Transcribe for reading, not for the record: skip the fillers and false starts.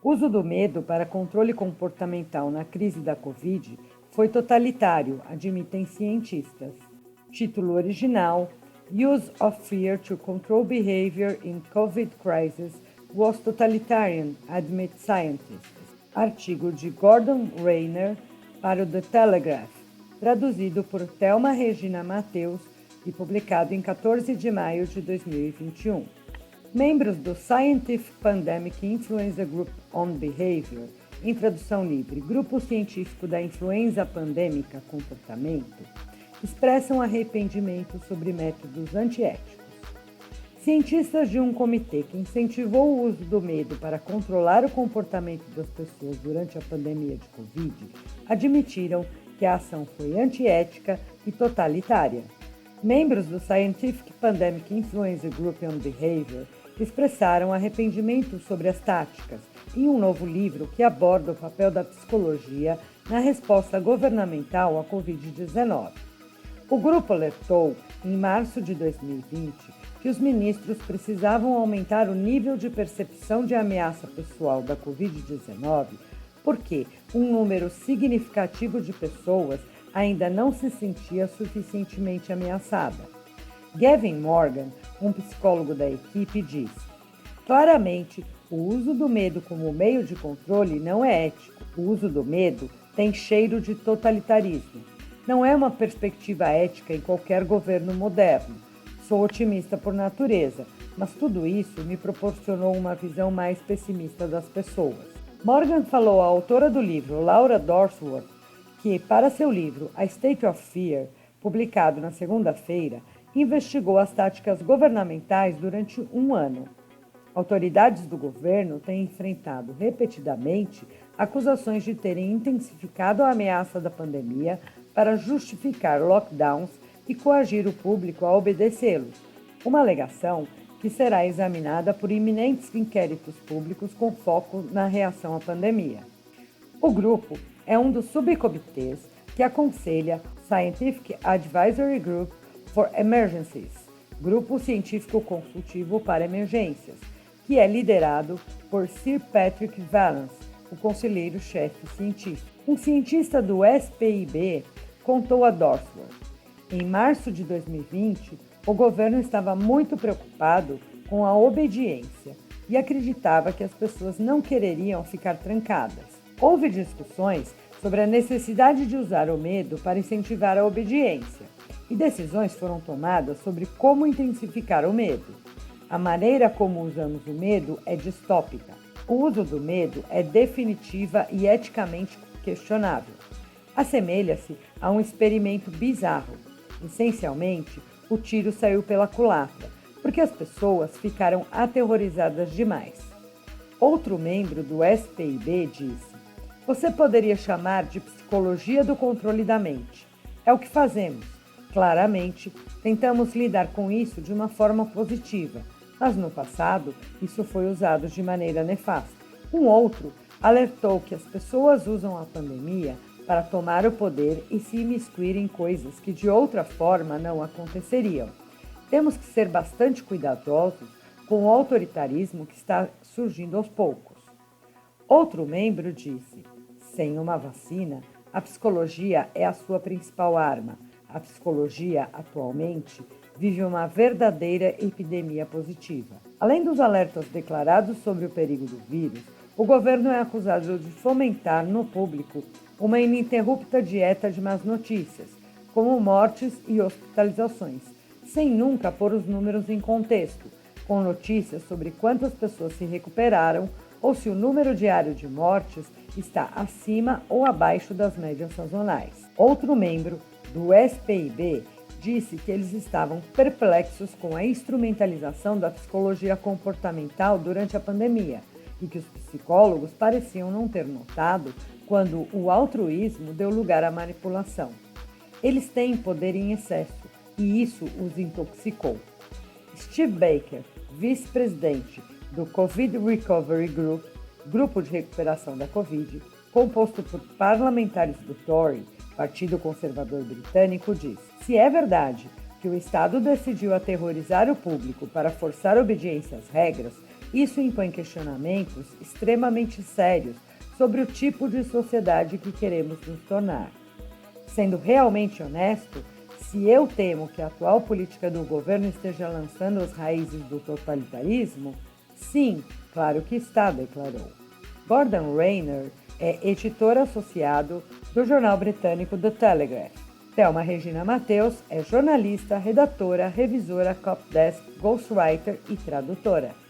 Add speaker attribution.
Speaker 1: O uso do medo para controle comportamental na crise da Covid foi totalitário, admitem cientistas. Título original: Use of Fear to Control Behavior in COVID Crisis was Totalitarian, admit Scientists. Artigo de Gordon Rayner para o The Telegraph, traduzido por Thelma Regina Mateus e publicado em 14 de maio de 2021. Membros do Scientific Pandemic Influenza Group on Behavior, em tradução livre, Grupo Científico da Influenza Pandêmica Comportamento, expressam arrependimento sobre métodos antiéticos. Cientistas de um comitê que incentivou o uso do medo para controlar o comportamento das pessoas durante a pandemia de Covid admitiram que a ação foi antiética e totalitária. Membros do Scientific Pandemic Influenza Group on Behavior expressaram arrependimento sobre as táticas em um novo livro que aborda o papel da psicologia na resposta governamental à Covid-19. O grupo alertou, em março de 2020, que os ministros precisavam aumentar o nível de percepção de ameaça pessoal da Covid-19 porque um número significativo de pessoas ainda não se sentia suficientemente ameaçada. Gavin Morgan, um psicólogo da equipe, disse: claramente, o uso do medo como meio de controle não é ético. O uso do medo tem cheiro de totalitarismo. Não é uma perspectiva ética em qualquer governo moderno. Sou otimista por natureza, mas tudo isso me proporcionou uma visão mais pessimista das pessoas. Morgan falou à autora do livro, Laura Dorsworth, que, para seu livro A State of Fear, publicado na segunda-feira, investigou as táticas governamentais durante um ano. Autoridades do governo têm enfrentado repetidamente acusações de terem intensificado a ameaça da pandemia para justificar lockdowns e coagir o público a obedecê-los, uma alegação que será examinada por iminentes inquéritos públicos com foco na reação à pandemia. O grupo é um dos subcomitês que aconselha Scientific Advisory Group for Emergencies, Grupo Científico Consultivo para Emergências, que é liderado por Sir Patrick Vallance, o conselheiro-chefe científico. Um cientista do SPIB contou a Dorsworth: em março de 2020, o governo estava muito preocupado com a obediência e acreditava que as pessoas não quereriam ficar trancadas. Houve discussões sobre a necessidade de usar o medo para incentivar a obediência, e decisões foram tomadas sobre como intensificar o medo. A maneira como usamos o medo é distópica. O uso do medo é definitiva e eticamente questionável. Assemelha-se a um experimento bizarro. Essencialmente, o tiro saiu pela culatra, porque as pessoas ficaram aterrorizadas demais. Outro membro do SPIB disse: você poderia chamar de psicologia do controle da mente. É o que fazemos. Claramente, tentamos lidar com isso de uma forma positiva, mas no passado isso foi usado de maneira nefasta. Um outro alertou que as pessoas usam a pandemia para tomar o poder e se imiscuir em coisas que de outra forma não aconteceriam. Temos que ser bastante cuidadosos com o autoritarismo que está surgindo aos poucos. Outro membro disse: sem uma vacina, a psicologia é a sua principal arma. A psicologia, atualmente, vive uma verdadeira epidemia positiva. Além dos alertas declarados sobre o perigo do vírus, o governo é acusado de fomentar no público uma ininterrupta dieta de más notícias, como mortes e hospitalizações, sem nunca pôr os números em contexto, com notícias sobre quantas pessoas se recuperaram ou se o número diário de mortes está acima ou abaixo das médias sazonais. Outro membro do SPIB disse que eles estavam perplexos com a instrumentalização da psicologia comportamental durante a pandemia e que os psicólogos pareciam não ter notado quando o altruísmo deu lugar à manipulação. Eles têm poder em excesso e isso os intoxicou. Steve Baker, vice-presidente do Covid Recovery Group, grupo de recuperação da Covid, composto por parlamentares do Tory, Partido Conservador Britânico, diz: se é verdade que o Estado decidiu aterrorizar o público para forçar obediência às regras, Isso impõe questionamentos extremamente sérios sobre o tipo de sociedade que queremos nos tornar. Sendo realmente honesto, se eu temo que a atual política do governo esteja lançando as raízes do totalitarismo, sim, claro que está, declarou. Gordon Rayner é editor associado do jornal britânico The Telegraph. Thelma Regina Mateus é jornalista, redatora, revisora, copdesk, ghostwriter e tradutora.